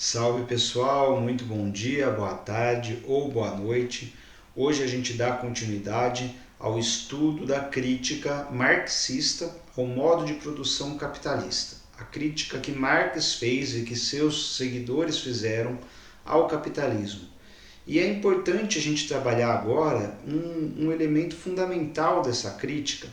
Salve pessoal, muito bom dia, boa tarde ou boa noite. Hoje a gente dá continuidade ao estudo da crítica marxista ao modo de produção capitalista. A crítica que Marx fez e que seus seguidores fizeram ao capitalismo. E é importante a gente trabalhar agora um elemento fundamental dessa crítica,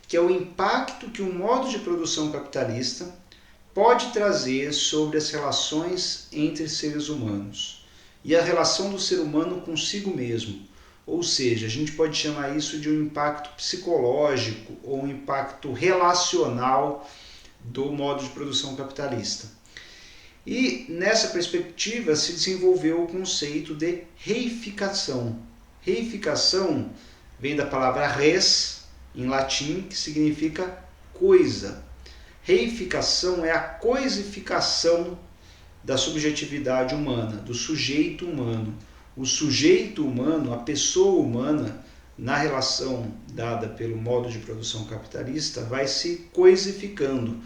que é o impacto que o modo de produção capitalista pode trazer sobre as relações entre seres humanos e a relação do ser humano consigo mesmo. Ou seja, a gente pode chamar isso de um impacto psicológico ou um impacto relacional do modo de produção capitalista. E nessa perspectiva se desenvolveu o conceito de reificação. Reificação vem da palavra res, em latim, que significa coisa. Reificação é a coisificação da subjetividade humana, do sujeito humano. O sujeito humano, a pessoa humana, na relação dada pelo modo de produção capitalista, vai se coisificando.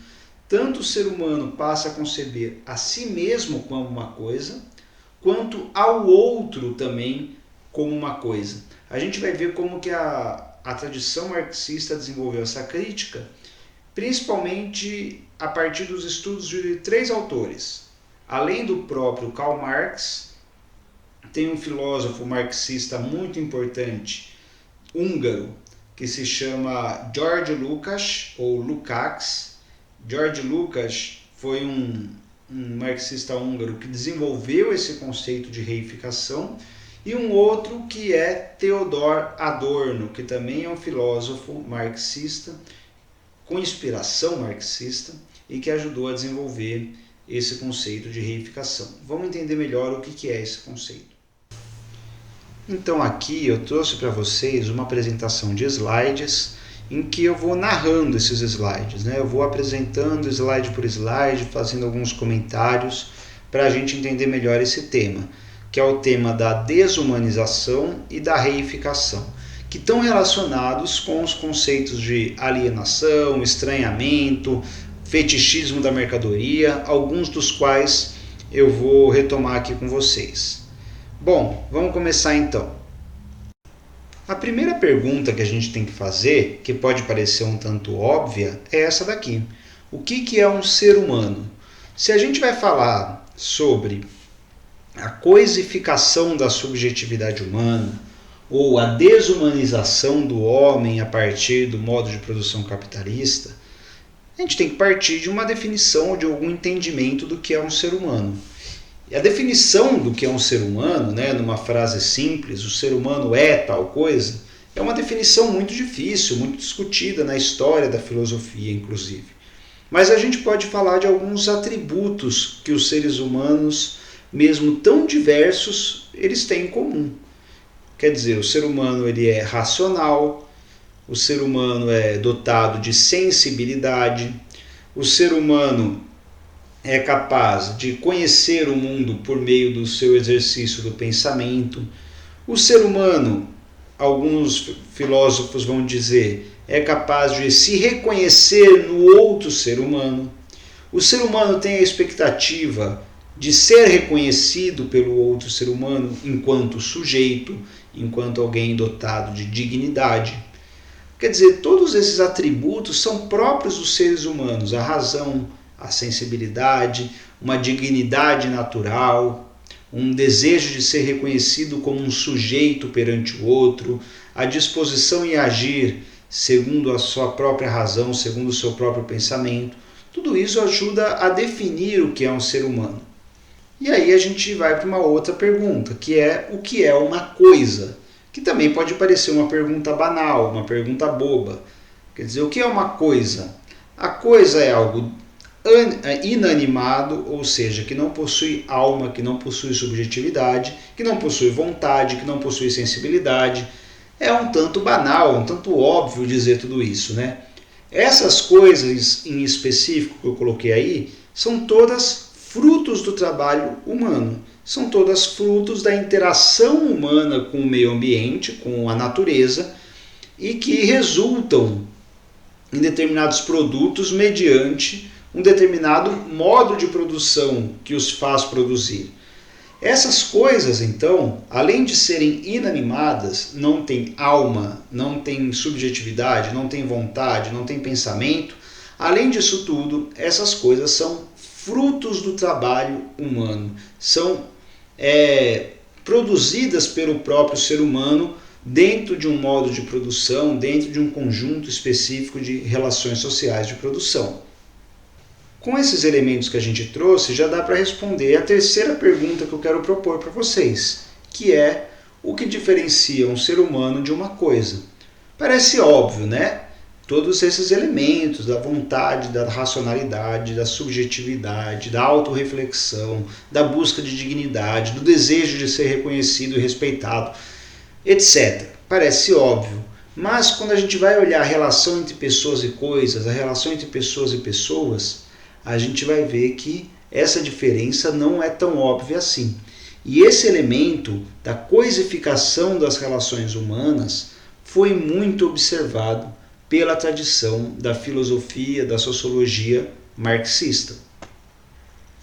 Tanto o ser humano passa a conceber a si mesmo como uma coisa, quanto ao outro também como uma coisa. A gente vai ver como que a tradição marxista desenvolveu essa crítica, principalmente a partir dos estudos de três autores. Além do próprio Karl Marx, tem um filósofo marxista muito importante, húngaro, que se chama George Lukács, ou Lukács. George Lukács foi um marxista húngaro que desenvolveu esse conceito de reificação, e um outro que é Theodor Adorno, que também é um filósofo marxista, com inspiração marxista, e que ajudou a desenvolver esse conceito de reificação. Vamos entender melhor o que é esse conceito. Então aqui eu trouxe para vocês uma apresentação de slides em que eu vou narrando esses slides, né? Eu vou apresentando slide por slide, fazendo alguns comentários para a gente entender melhor esse tema, que é o tema da desumanização e da reificação, que estão relacionados com os conceitos de alienação, estranhamento, fetichismo da mercadoria, alguns dos quais eu vou retomar aqui com vocês. Bom, vamos começar então. A primeira pergunta que a gente tem que fazer, que pode parecer um tanto óbvia, é essa daqui. O que é um ser humano? Se a gente vai falar sobre a coisificação da subjetividade humana, ou a desumanização do homem a partir do modo de produção capitalista, a gente tem que partir de uma definição ou de algum entendimento do que é um ser humano. E a definição do que é um ser humano, né, numa frase simples, o ser humano é tal coisa, é uma definição muito difícil, muito discutida na história da filosofia, inclusive. Mas a gente pode falar de alguns atributos que os seres humanos, mesmo tão diversos, eles têm em comum. Quer dizer, o ser humano ele é racional, o ser humano é dotado de sensibilidade, o ser humano é capaz de conhecer o mundo por meio do seu exercício do pensamento. O ser humano, alguns filósofos vão dizer, é capaz de se reconhecer no outro ser humano. O ser humano tem a expectativa de ser reconhecido pelo outro ser humano enquanto sujeito, enquanto alguém dotado de dignidade. Quer dizer, todos esses atributos são próprios dos seres humanos, a razão, a sensibilidade, uma dignidade natural, um desejo de ser reconhecido como um sujeito perante o outro, a disposição em agir segundo a sua própria razão, segundo o seu próprio pensamento. Tudo isso ajuda a definir o que é um ser humano. E aí a gente vai para uma outra pergunta, que é o que é uma coisa? Que também pode parecer uma pergunta banal, uma pergunta boba. Quer dizer, o que é uma coisa? A coisa é algo inanimado, ou seja, que não possui alma, que não possui subjetividade, que não possui vontade, que não possui sensibilidade. É um tanto banal, um tanto óbvio dizer tudo isso, né? Essas coisas em específico que eu coloquei aí são todas frutos do trabalho humano. São todas frutos da interação humana com o meio ambiente, com a natureza, e que resultam em determinados produtos mediante um determinado modo de produção que os faz produzir. Essas coisas, então, além de serem inanimadas, não têm alma, não têm subjetividade, não têm vontade, não têm pensamento. Além disso tudo, essas coisas são frutos do trabalho humano, são produzidas pelo próprio ser humano dentro de um modo de produção, dentro de um conjunto específico de relações sociais de produção. Com esses elementos que a gente trouxe, já dá para responder a terceira pergunta que eu quero propor para vocês, que é o que diferencia um ser humano de uma coisa. Parece óbvio, né? Todos esses elementos da vontade, da racionalidade, da subjetividade, da autorreflexão, da busca de dignidade, do desejo de ser reconhecido e respeitado, etc. Parece óbvio, mas quando a gente vai olhar a relação entre pessoas e coisas, a relação entre pessoas e pessoas, a gente vai ver que essa diferença não é tão óbvia assim. E esse elemento da coisificação das relações humanas foi muito observado pela tradição da filosofia, da sociologia marxista.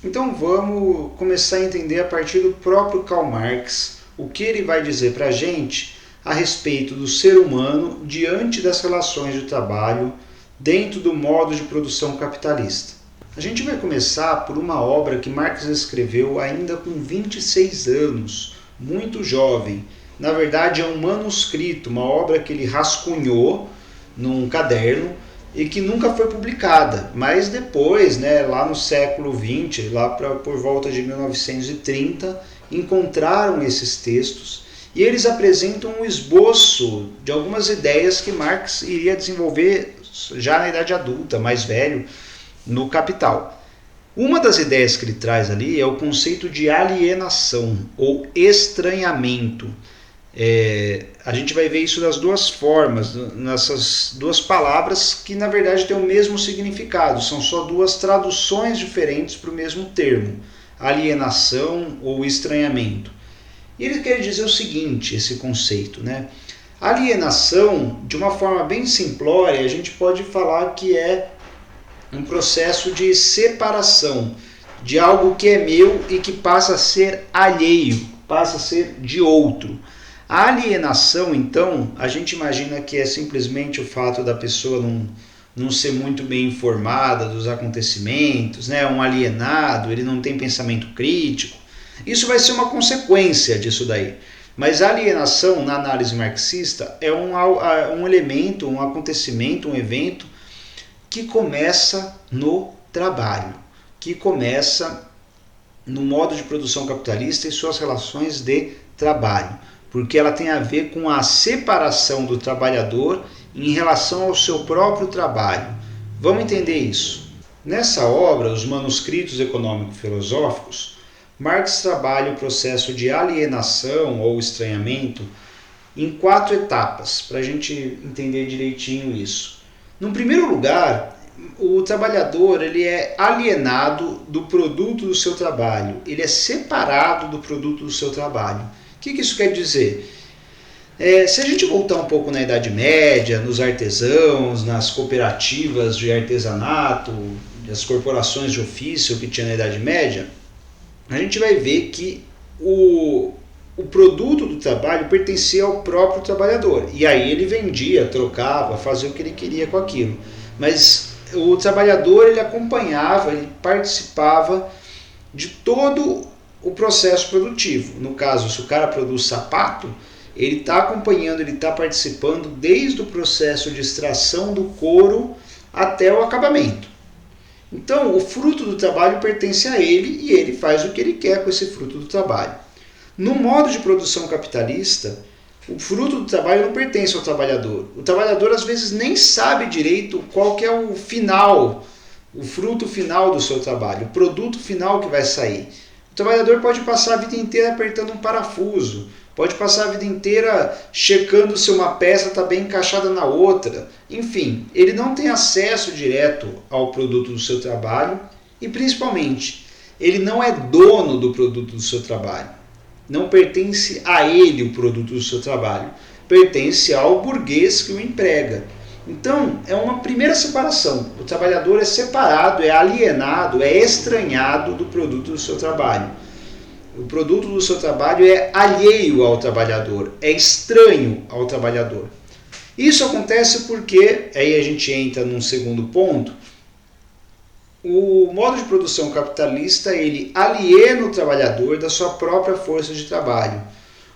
Então vamos começar a entender a partir do próprio Karl Marx o que ele vai dizer para a gente a respeito do ser humano diante das relações de trabalho dentro do modo de produção capitalista. A gente vai começar por uma obra que Marx escreveu ainda com 26 anos, muito jovem. Na verdade é um manuscrito, uma obra que ele rascunhou num caderno e que nunca foi publicada, mas depois, lá no século XX, lá por volta de 1930, encontraram esses textos e eles apresentam um esboço de algumas ideias que Marx iria desenvolver já na idade adulta, mais velho, no Capital. Uma das ideias que ele traz ali é o conceito de alienação ou estranhamento. A gente vai ver isso das duas formas, nessas duas palavras que na verdade têm o mesmo significado, são só duas traduções diferentes para o mesmo termo, alienação ou estranhamento. E ele quer dizer o seguinte, esse conceito, alienação, de uma forma bem simplória, a gente pode falar que é um processo de separação de algo que é meu e que passa a ser alheio, passa a ser de outro. A alienação, então, a gente imagina que é simplesmente o fato da pessoa não ser muito bem informada dos acontecimentos, um alienado, ele não tem pensamento crítico. Isso vai ser uma consequência disso daí. Mas a alienação, na análise marxista, é um elemento, um acontecimento, um evento que começa no trabalho, que começa no modo de produção capitalista e suas relações de trabalho, porque ela tem a ver com a separação do trabalhador em relação ao seu próprio trabalho. Vamos entender isso. Nessa obra, Os Manuscritos Econômico-Filosóficos, Marx trabalha o processo de alienação ou estranhamento em 4 etapas, para a gente entender direitinho isso. No primeiro lugar, o trabalhador ele é alienado do produto do seu trabalho, ele é separado do produto do seu trabalho. O que isso quer dizer? Se a gente voltar um pouco na Idade Média, nos artesãos, nas cooperativas de artesanato, as corporações de ofício que tinha na Idade Média, a gente vai ver que o produto do trabalho pertencia ao próprio trabalhador. E aí ele vendia, trocava, fazia o que ele queria com aquilo. Mas o trabalhador ele acompanhava, ele participava de todo o processo produtivo. No caso, se o cara produz sapato, ele está acompanhando, ele está participando desde o processo de extração do couro até o acabamento. Então, o fruto do trabalho pertence a ele e ele faz o que ele quer com esse fruto do trabalho. No modo de produção capitalista, o fruto do trabalho não pertence ao trabalhador. O trabalhador às vezes nem sabe direito qual que é o final, o fruto final do seu trabalho, o produto final que vai sair. O trabalhador pode passar a vida inteira apertando um parafuso, pode passar a vida inteira checando se uma peça está bem encaixada na outra. Enfim, ele não tem acesso direto ao produto do seu trabalho e, principalmente, ele não é dono do produto do seu trabalho. Não pertence a ele o produto do seu trabalho, pertence ao burguês que o emprega. Então, é uma primeira separação. O trabalhador é separado, é alienado, é estranhado do produto do seu trabalho. O produto do seu trabalho é alheio ao trabalhador, é estranho ao trabalhador. Isso acontece porque, aí a gente entra num segundo ponto, o modo de produção capitalista, ele aliena o trabalhador da sua própria força de trabalho.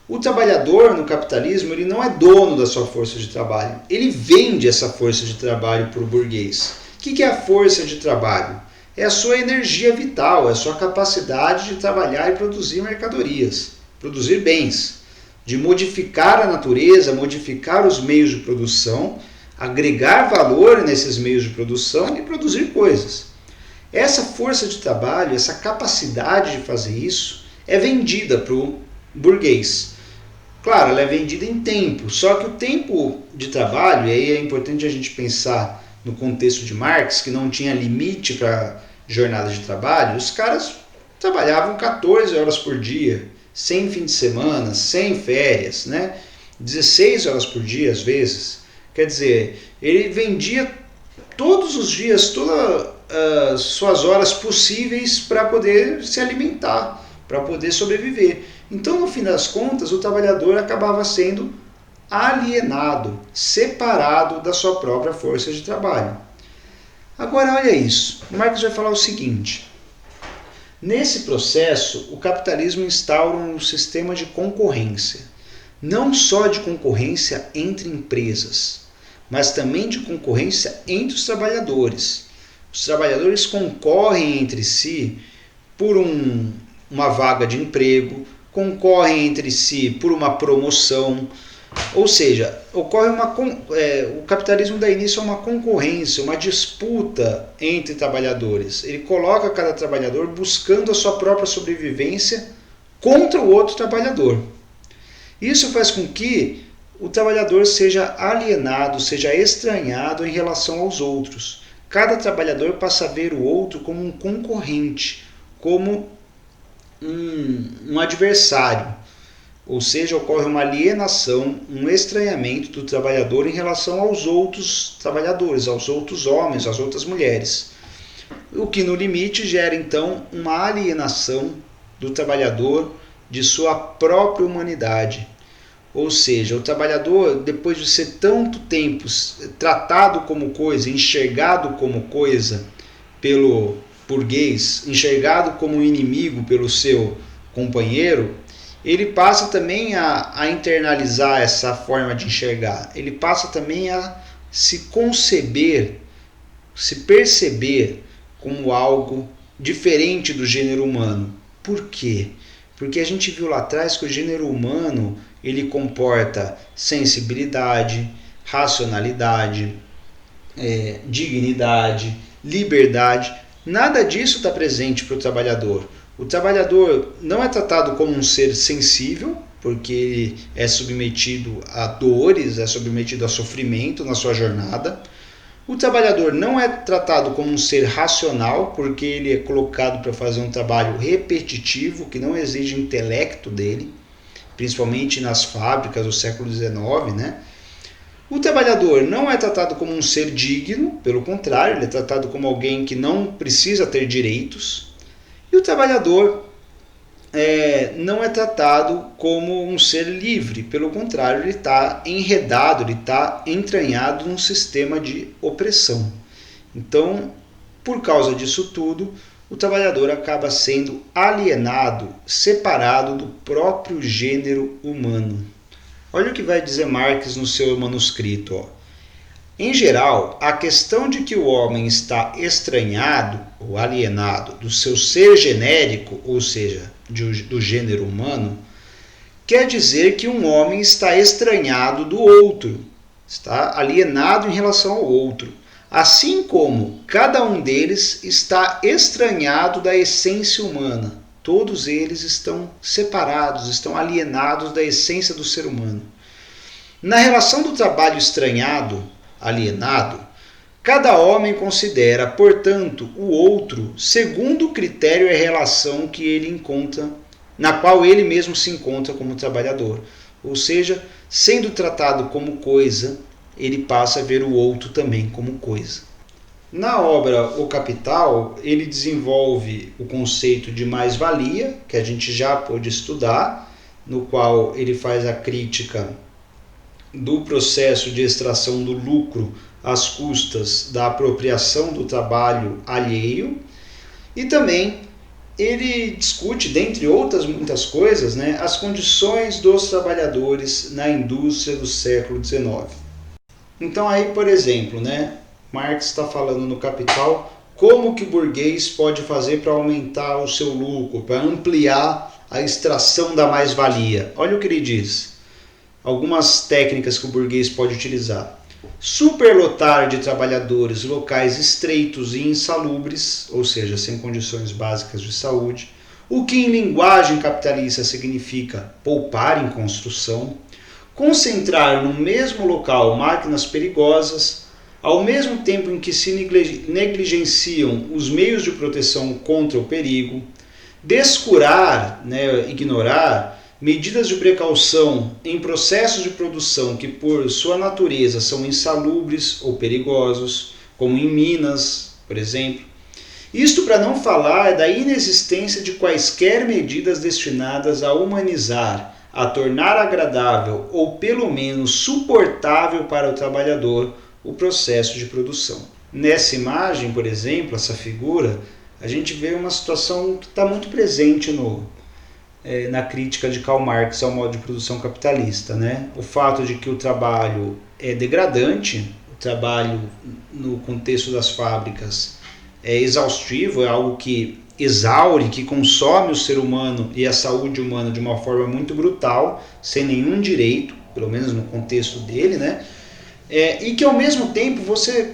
O trabalhador no capitalismo, ele não é dono da sua força de trabalho, ele vende essa força de trabalho para o burguês. O que é a força de trabalho? É a sua energia vital, é a sua capacidade de trabalhar e produzir mercadorias, produzir bens, de modificar a natureza, modificar os meios de produção, agregar valor nesses meios de produção e produzir coisas. Essa força de trabalho, essa capacidade de fazer isso, é vendida para o burguês. Claro, ela é vendida em tempo, só que o tempo de trabalho, e aí é importante a gente pensar no contexto de Marx, que não tinha limite para jornada de trabalho, os caras trabalhavam 14 horas por dia, sem fim de semana, sem férias, né? 16 horas por dia às vezes. Quer dizer, ele vendia todos os dias, todas as suas horas possíveis para poder se alimentar, para poder sobreviver. Então, no fim das contas, o trabalhador acabava sendo alienado, separado da sua própria força de trabalho. Agora, olha isso. O Marx vai falar o seguinte. Nesse processo, o capitalismo instaura um sistema de concorrência. Não só de concorrência entre empresas, mas também de concorrência entre os trabalhadores. Os trabalhadores concorrem entre si por uma vaga de emprego, concorrem entre si por uma promoção, ou seja, ocorre o capitalismo dá início a uma concorrência, uma disputa entre trabalhadores. Ele coloca cada trabalhador buscando a sua própria sobrevivência contra o outro trabalhador. Isso faz com que o trabalhador seja alienado, seja estranhado em relação aos outros. Cada trabalhador passa a ver o outro como um concorrente, como um adversário. Ou seja, ocorre uma alienação, um estranhamento do trabalhador em relação aos outros trabalhadores, aos outros homens, às outras mulheres. O que no limite gera então uma alienação do trabalhador de sua própria humanidade. Ou seja, o trabalhador, depois de ser tanto tempo tratado como coisa, enxergado como coisa pelo burguês, enxergado como inimigo pelo seu companheiro, ele passa também a internalizar essa forma de enxergar. Ele passa também a se conceber, se perceber como algo diferente do gênero humano. Por quê? Porque a gente viu lá atrás que o gênero humano ele comporta sensibilidade, racionalidade, dignidade, liberdade. Nada disso está presente para o trabalhador. O trabalhador não é tratado como um ser sensível, porque ele é submetido a dores, é submetido a sofrimento na sua jornada. O trabalhador não é tratado como um ser racional, porque ele é colocado para fazer um trabalho repetitivo, que não exige intelecto dele, principalmente nas fábricas do século XIX, né? O trabalhador não é tratado como um ser digno, pelo contrário, ele é tratado como alguém que não precisa ter direitos. E o trabalhador não é tratado como um ser livre, pelo contrário, ele está enredado, ele está entranhado num sistema de opressão. Então, por causa disso tudo, o trabalhador acaba sendo alienado, separado do próprio gênero humano. Olha o que vai dizer Marx no seu manuscrito. Ó. Em geral, a questão de que o homem está estranhado ou alienado do seu ser genérico, ou seja, do gênero humano, quer dizer que um homem está estranhado do outro, está alienado em relação ao outro, assim como cada um deles está estranhado da essência humana. Todos eles estão separados, estão alienados da essência do ser humano. Na relação do trabalho estranhado, alienado, cada homem considera, portanto, o outro segundo o critério e relação que ele encontra, na qual ele mesmo se encontra como trabalhador. Ou seja, sendo tratado como coisa, ele passa a ver o outro também como coisa. Na obra O Capital, ele desenvolve o conceito de mais-valia, que a gente já pôde estudar, no qual ele faz a crítica do processo de extração do lucro às custas da apropriação do trabalho alheio, e também ele discute, dentre outras muitas coisas, as condições dos trabalhadores na indústria do século XIX. Então aí, por exemplo, Marx está falando no Capital como que o burguês pode fazer para aumentar o seu lucro, para ampliar a extração da mais-valia. Olha o que ele diz. Algumas técnicas que o burguês pode utilizar. Superlotar de trabalhadores locais estreitos e insalubres, ou seja, sem condições básicas de saúde, o que em linguagem capitalista significa poupar em construção, concentrar no mesmo local máquinas perigosas, ao mesmo tempo em que se negligenciam os meios de proteção contra o perigo, descurar, ignorar medidas de precaução em processos de produção que por sua natureza são insalubres ou perigosos, como em minas, por exemplo. Isto para não falar da inexistência de quaisquer medidas destinadas a humanizar, a tornar agradável ou pelo menos suportável para o trabalhador o processo de produção. Nessa imagem, por exemplo, essa figura, a gente vê uma situação que está muito presente na crítica de Karl Marx ao modo de produção capitalista. O fato de que o trabalho é degradante, o trabalho no contexto das fábricas é exaustivo, é algo que exaure, que consome o ser humano e a saúde humana de uma forma muito brutal, sem nenhum direito, pelo menos no contexto dele, e que ao mesmo tempo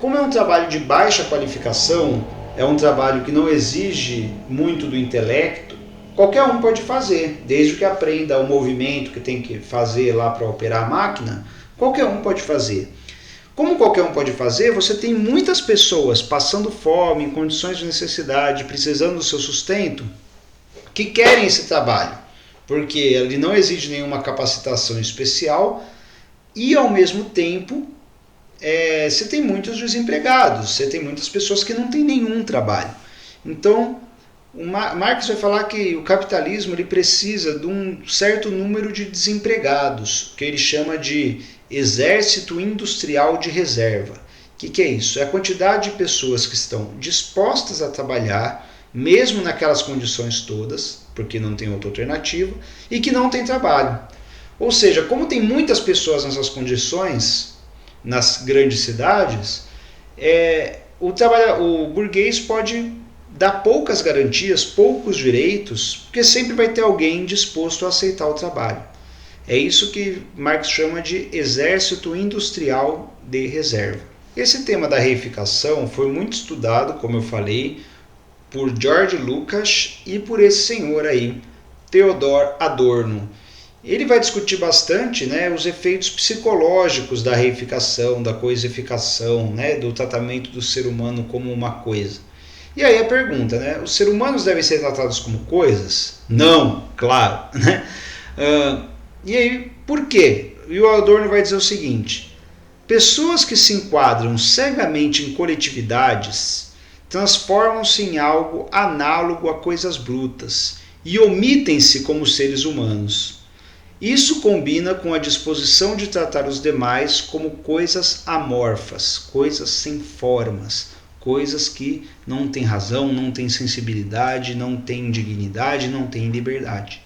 como é um trabalho de baixa qualificação, é um trabalho que não exige muito do intelecto, qualquer um pode fazer, desde que aprenda o movimento que tem que fazer lá para operar a máquina, qualquer um pode fazer. Como qualquer um pode fazer, você tem muitas pessoas passando fome, em condições de necessidade, precisando do seu sustento, que querem esse trabalho, porque ele não exige nenhuma capacitação especial e, ao mesmo tempo, você tem muitos desempregados, você tem muitas pessoas que não têm nenhum trabalho. Então, o Marx vai falar que o capitalismo ele precisa de um certo número de desempregados, que ele chama de exército industrial de reserva. O que é isso? É a quantidade de pessoas que estão dispostas a trabalhar, mesmo naquelas condições todas, porque não tem outra alternativa, e que não tem trabalho. Ou seja, como tem muitas pessoas nessas condições, nas grandes cidades, o burguês pode dar poucas garantias, poucos direitos, porque sempre vai ter alguém disposto a aceitar o trabalho. É isso que Marx chama de exército industrial de reserva. Esse tema da reificação foi muito estudado, como eu falei, por George Lucas e por esse senhor aí, Theodor Adorno. Ele vai discutir bastante os efeitos psicológicos da reificação, da coisificação, do tratamento do ser humano como uma coisa. E aí a pergunta, os seres humanos devem ser tratados como coisas? Não, claro. E aí, por quê? E o Adorno vai dizer o seguinte: pessoas que se enquadram cegamente em coletividades transformam-se em algo análogo a coisas brutas e omitem-se como seres humanos. Isso combina com a disposição de tratar os demais como coisas amorfas, coisas sem formas, coisas que não têm razão, não têm sensibilidade, não têm dignidade, não têm liberdade.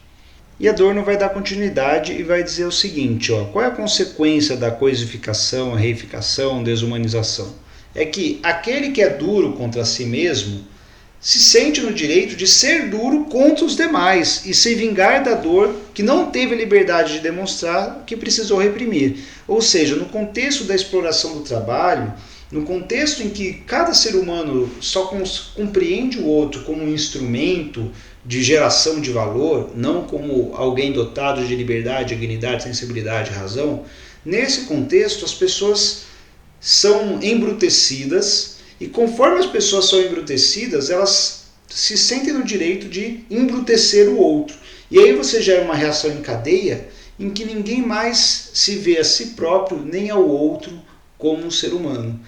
E Adorno vai dar continuidade e vai dizer o seguinte: qual é a consequência da coisificação, a reificação, a desumanização? É que aquele que é duro contra si mesmo se sente no direito de ser duro contra os demais e se vingar da dor que não teve a liberdade de demonstrar, que precisou reprimir. Ou seja, no contexto da exploração do trabalho, no contexto em que cada ser humano só compreende o outro como um instrumento de geração de valor, não como alguém dotado de liberdade, dignidade, sensibilidade, razão, nesse contexto as pessoas são embrutecidas e conforme as pessoas são embrutecidas, elas se sentem no direito de embrutecer o outro. E aí você gera uma reação em cadeia em que ninguém mais se vê a si próprio nem ao outro como um ser humano.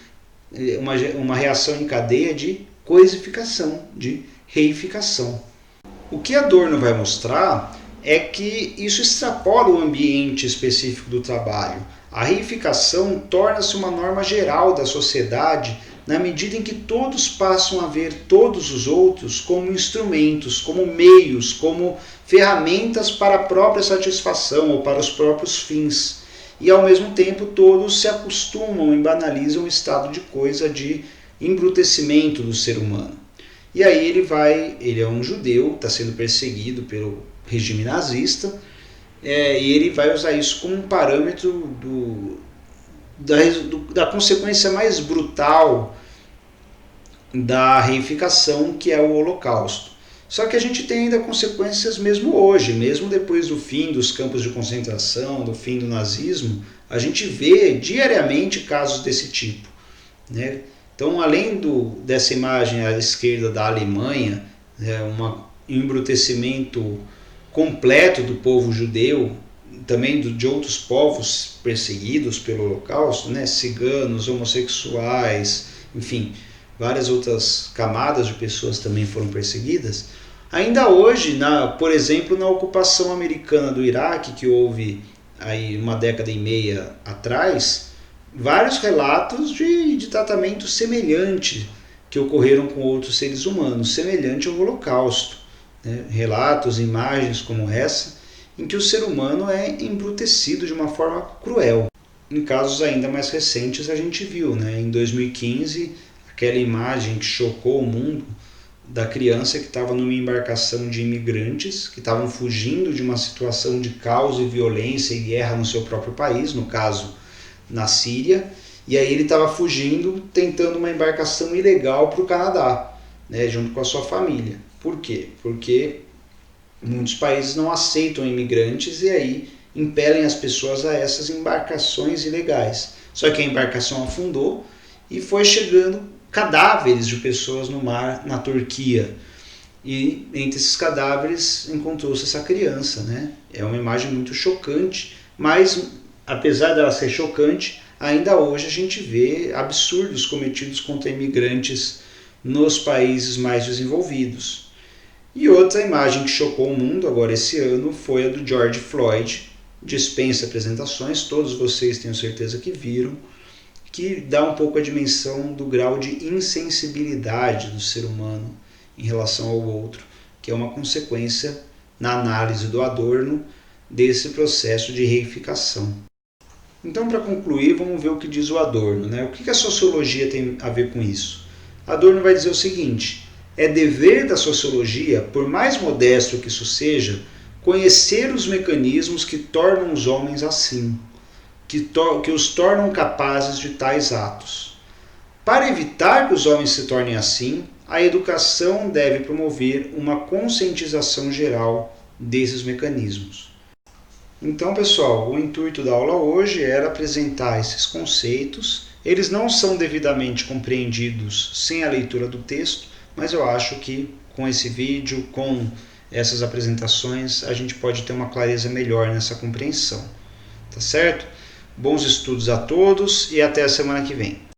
Uma reação em cadeia de coisificação, de reificação. O que Adorno vai mostrar é que isso extrapola o ambiente específico do trabalho. A reificação torna-se uma norma geral da sociedade na medida em que todos passam a ver todos os outros como instrumentos, como meios, como ferramentas para a própria satisfação ou para os próprios fins. E ao mesmo tempo todos se acostumam e banalizam o estado de coisa de embrutecimento do ser humano. E aí ele é um judeu, está sendo perseguido pelo regime nazista, e ele vai usar isso como um parâmetro da consequência mais brutal da reificação, que é o Holocausto. Só que a gente tem ainda consequências mesmo hoje, mesmo depois do fim dos campos de concentração, do fim do nazismo, a gente vê diariamente casos desse tipo, né? Então, além dessa imagem à esquerda da Alemanha, um embrutecimento completo do povo judeu, também de outros povos perseguidos pelo Holocausto, né? Ciganos, homossexuais, enfim, várias outras camadas de pessoas também foram perseguidas. Ainda hoje, por exemplo, na ocupação americana do Iraque, que houve aí uma década e meia atrás, vários relatos de tratamento semelhante que ocorreram com outros seres humanos, semelhante ao Holocausto, né? Relatos, imagens como essa, em que o ser humano é embrutecido de uma forma cruel. Em casos ainda mais recentes a gente viu, né? Em 2015, aquela imagem que chocou o mundo da criança que estava numa embarcação de imigrantes que estavam fugindo de uma situação de caos e violência e guerra no seu próprio país, no caso na Síria, e aí ele estava fugindo, tentando uma embarcação ilegal para o Canadá, né, junto com a sua família. Por quê? Porque muitos países não aceitam imigrantes e aí impelem as pessoas a essas embarcações ilegais. Só que a embarcação afundou e foi chegando cadáveres de pessoas no mar na Turquia. E entre esses cadáveres encontrou-se essa criança, né? É uma imagem muito chocante, mas apesar dela ser chocante, ainda hoje a gente vê absurdos cometidos contra imigrantes nos países mais desenvolvidos. E outra imagem que chocou o mundo agora esse ano foi a do George Floyd. Dispensa apresentações, todos vocês tenho certeza que viram, que dá um pouco a dimensão do grau de insensibilidade do ser humano em relação ao outro, que é uma consequência, na análise do Adorno, desse processo de reificação. Então, para concluir, vamos ver o que diz o Adorno, né? O que a sociologia tem a ver com isso? Adorno vai dizer o seguinte: é dever da sociologia, por mais modesto que isso seja, conhecer os mecanismos que tornam os homens assim, que os tornam capazes de tais atos. Para evitar que os homens se tornem assim, a educação deve promover uma conscientização geral desses mecanismos. Então, pessoal, o intuito da aula hoje era apresentar esses conceitos. Eles não são devidamente compreendidos sem a leitura do texto, mas eu acho que com esse vídeo, com essas apresentações, a gente pode ter uma clareza melhor nessa compreensão. Tá certo? Bons estudos a todos e até a semana que vem.